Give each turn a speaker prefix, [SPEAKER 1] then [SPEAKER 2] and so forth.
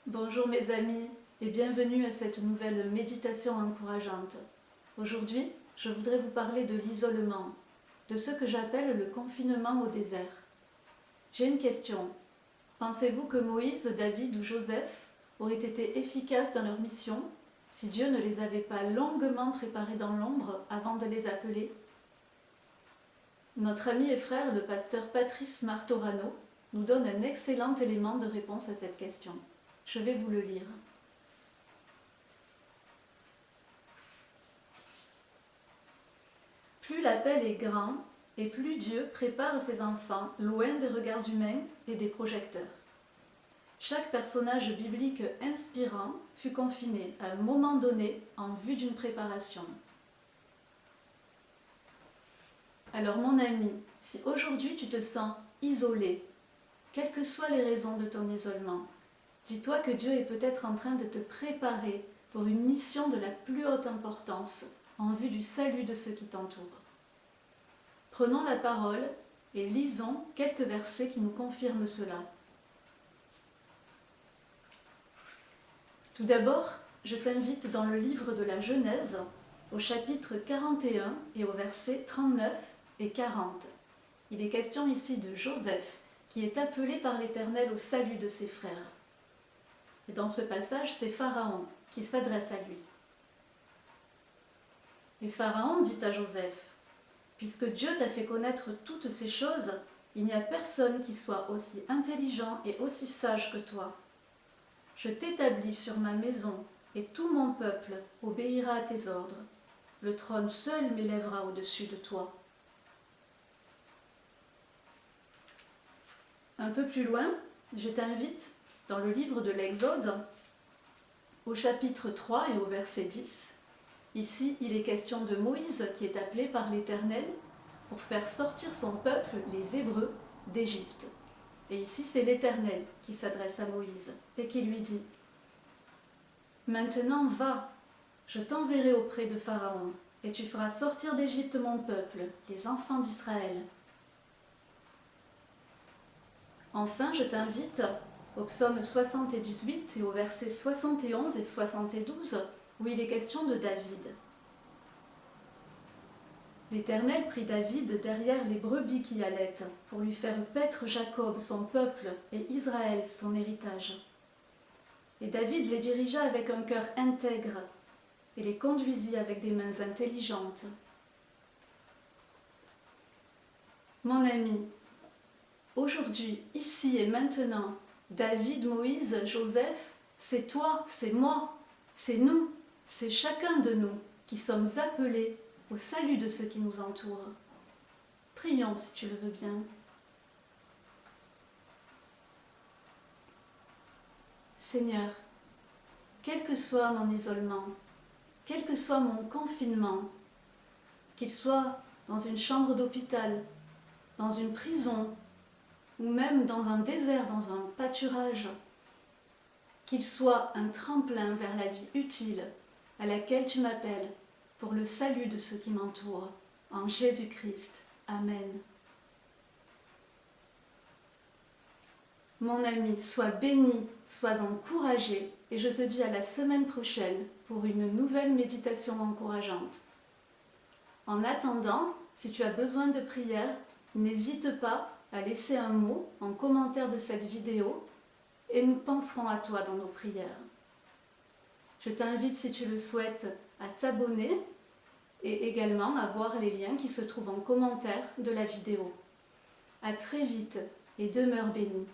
[SPEAKER 1] Bonjour mes amis et bienvenue à cette nouvelle méditation encourageante. Aujourd'hui, je voudrais vous parler de l'isolement, de ce que j'appelle le confinement au désert. J'ai une question. Pensez-vous que Moïse, David ou Joseph auraient été efficaces dans leur mission si Dieu ne les avait pas longuement préparés dans l'ombre avant de les appeler? Notre ami et frère, le pasteur Patrice Martorano, nous donne un excellent élément de réponse à cette question. Je vais vous le lire. Plus l'appel est grand, et plus Dieu prépare ses enfants loin des regards humains et des projecteurs. Chaque personnage biblique inspirant fut confiné à un moment donné en vue d'une préparation. Alors mon ami, si aujourd'hui tu te sens isolé, quelles que soient les raisons de ton isolement, dis-toi que Dieu est peut-être en train de te préparer pour une mission de la plus haute importance en vue du salut de ceux qui t'entourent. Prenons la parole et lisons quelques versets qui nous confirment cela. Tout d'abord, je t'invite dans le livre de la Genèse, au chapitre 41 et au verset 39 et 40. Il est question ici de Joseph, qui est appelé par l'Éternel au salut de ses frères. Et dans ce passage, c'est Pharaon qui s'adresse à lui. Et Pharaon dit à Joseph, « Puisque Dieu t'a fait connaître toutes ces choses, il n'y a personne qui soit aussi intelligent et aussi sage que toi. Je t'établis sur ma maison, et tout mon peuple obéira à tes ordres. Le trône seul m'élèvera au-dessus de toi. » Un peu plus loin, je t'invite dans le livre de l'Exode, au chapitre 3 et au verset 10. Ici, il est question de Moïse qui est appelé par l'Éternel pour faire sortir son peuple, les Hébreux, d'Égypte. Et ici, c'est l'Éternel qui s'adresse à Moïse et qui lui dit « Maintenant va, je t'enverrai auprès de Pharaon, et tu feras sortir d'Égypte mon peuple, les enfants d'Israël. » Enfin, je t'invite au psaume 78 et au versets 71 et 72, où il est question de David. L'Éternel prit David derrière les brebis qui allaitent, pour lui faire paître Jacob son peuple et Israël son héritage. Et David les dirigea avec un cœur intègre, et les conduisit avec des mains intelligentes. Mon ami, aujourd'hui, ici et maintenant, David, Moïse, Joseph, c'est toi, c'est moi, c'est nous, c'est chacun de nous qui sommes appelés au salut de ceux qui nous entourent. Prions si tu le veux bien. Seigneur, quel que soit mon isolement, quel que soit mon confinement, qu'il soit dans une chambre d'hôpital, dans une prison, ou même dans un désert, dans un pâturage, qu'il soit un tremplin vers la vie utile à laquelle tu m'appelles pour le salut de ceux qui m'entourent. En Jésus-Christ. Amen. Mon ami, sois béni, sois encouragé, et je te dis à la semaine prochaine pour une nouvelle méditation encourageante. En attendant, si tu as besoin de prière, n'hésite pas à laisser un mot en commentaire de cette vidéo et nous penserons à toi dans nos prières. Je t'invite, si tu le souhaites, à t'abonner et également à voir les liens qui se trouvent en commentaire de la vidéo. À très vite et demeure béni.